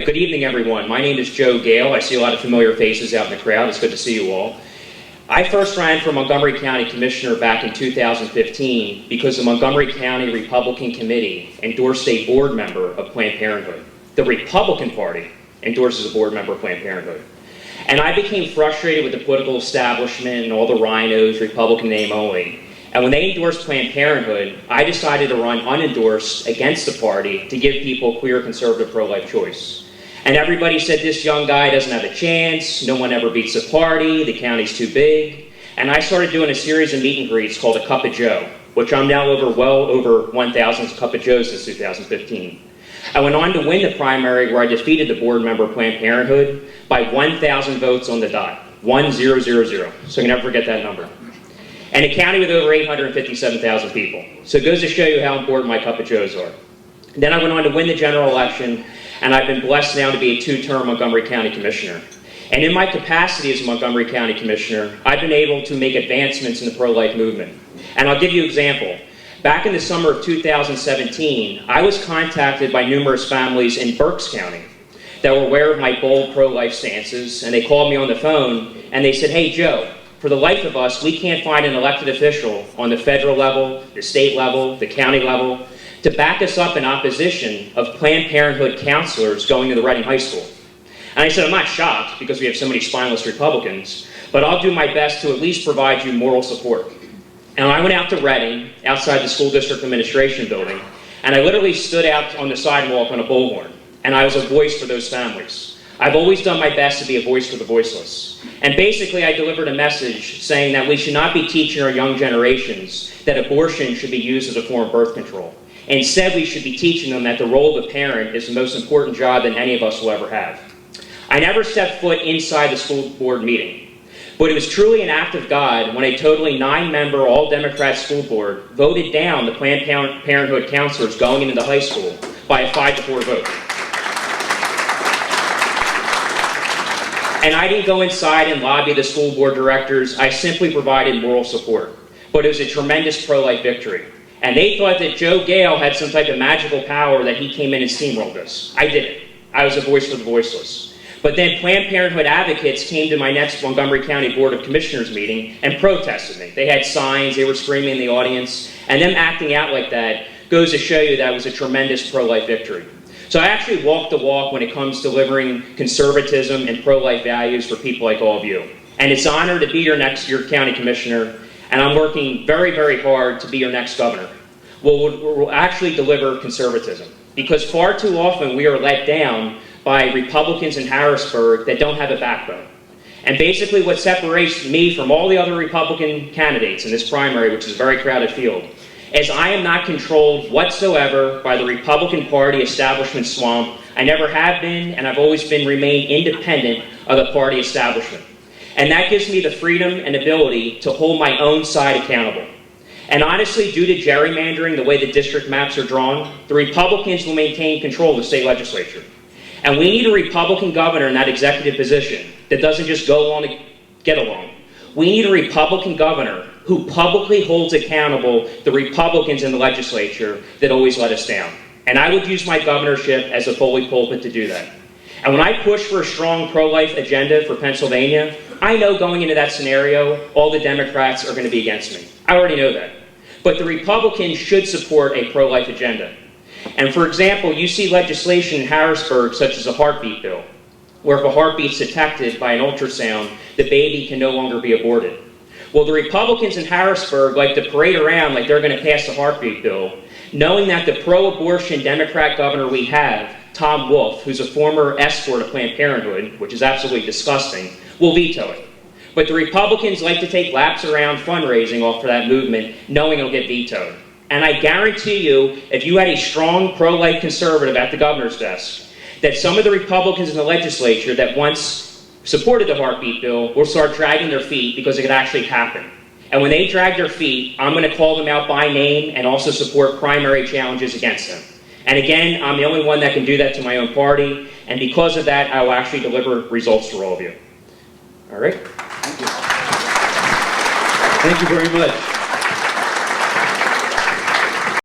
Good evening, everyone. My name is Joe Gale. I see a lot of familiar faces out in the crowd. It's good to see you all. I first ran for Montgomery County Commissioner back in 2015 because the Montgomery County Republican Committee endorsed a board member of Planned Parenthood. The Republican Party endorses a board member of Planned Parenthood. And I became frustrated with the political establishment and all the rhinos, Republican name only. And when they endorsed Planned Parenthood, I decided to run unendorsed against the party to give people clear conservative pro-life choice. And everybody said this young guy doesn't have a chance, no one ever beats the party, the county's too big. And I started doing a series of meet and greets called A Cup of Joe, which I'm now well over 1,000 Cup of Joes since 2015. I went on to win the primary where I defeated the board member of Planned Parenthood by 1,000 votes on the dot, 1000. So you can never forget that number. And a county with over 857,000 people. So it goes to show you how important my Cup of Joes are. Then I went on to win the general election, and I've been blessed now to be a two-term Montgomery County Commissioner. And in my capacity as a Montgomery County Commissioner, I've been able to make advancements in the pro-life movement. And I'll give you an example. Back in the summer of 2017, I was contacted by numerous families in Berks County that were aware of my bold pro-life stances, and they called me on the phone, and they said, "Hey, Joe, for the life of us, we can't find an elected official on the federal level, the state level, the county level, to back us up in opposition of Planned Parenthood counselors going to the Reading High School." And I said, I'm not shocked because we have so many spineless Republicans, but I'll do my best to at least provide you moral support. And I went out to Reading, outside the school district administration building, and I literally stood out on the sidewalk on a bullhorn, and I was a voice for those families. I've always done my best to be a voice for the voiceless. And basically, I delivered a message saying that we should not be teaching our young generations that abortion should be used as a form of birth control. Instead, we should be teaching them that the role of a parent is the most important job that any of us will ever have. I never stepped foot inside the school board meeting, but it was truly an act of God when a totally 9-member, all-Democrat school board voted down the Planned Parenthood counselors going into the high school by a 5-4 vote. And I didn't go inside and lobby the school board directors. I simply provided moral support. But it was a tremendous pro-life victory. And they thought that Joe Gale had some type of magical power that he came in and steamrolled us. I didn't. I was a voice for the voiceless. But then Planned Parenthood advocates came to my next Montgomery County Board of Commissioners meeting and protested me. They had signs, they were screaming in the audience, and them acting out like that goes to show you that was a tremendous pro-life victory. So I actually walk the walk when it comes to delivering conservatism and pro-life values for people like all of you. And it's an honor to be your county commissioner, and I'm working very, very hard to be your next governor. We'll actually deliver conservatism, because far too often we are let down by Republicans in Harrisburg that don't have a backbone. And basically what separates me from all the other Republican candidates in this primary, which is a very crowded field, is I am not controlled whatsoever by the Republican Party establishment swamp. I never have been, and I've always remained independent of the party establishment. And that gives me the freedom and ability to hold my own side accountable. And honestly, due to gerrymandering, the way the district maps are drawn, the Republicans will maintain control of the state legislature. And we need a Republican governor in that executive position that doesn't just go along to get along. We need a Republican governor who publicly holds accountable the Republicans in the legislature that always let us down. And I would use my governorship as a bully pulpit to do that. And when I push for a strong pro-life agenda for Pennsylvania, I know going into that scenario, all the Democrats are going to be against me. I already know that. But the Republicans should support a pro-life agenda. And for example, you see legislation in Harrisburg such as a heartbeat bill, where if a heartbeat's detected by an ultrasound, the baby can no longer be aborted. Well, the Republicans in Harrisburg like to parade around like they're going to pass the heartbeat bill, knowing that the pro-abortion Democrat governor we have, Tom Wolf, who's a former escort of Planned Parenthood, which is absolutely disgusting, will veto it. But the Republicans like to take laps around fundraising off for that movement, knowing it'll get vetoed. And I guarantee you, if you had a strong pro-life conservative at the governor's desk, that some of the Republicans in the legislature that once supported the heartbeat bill will start dragging their feet because it could actually happen. And when they drag their feet, I'm going to call them out by name and also support primary challenges against them. And again, I'm the only one that can do that to my own party, and because of that, I will actually deliver results for all of you. All right? Thank you. Thank you very much.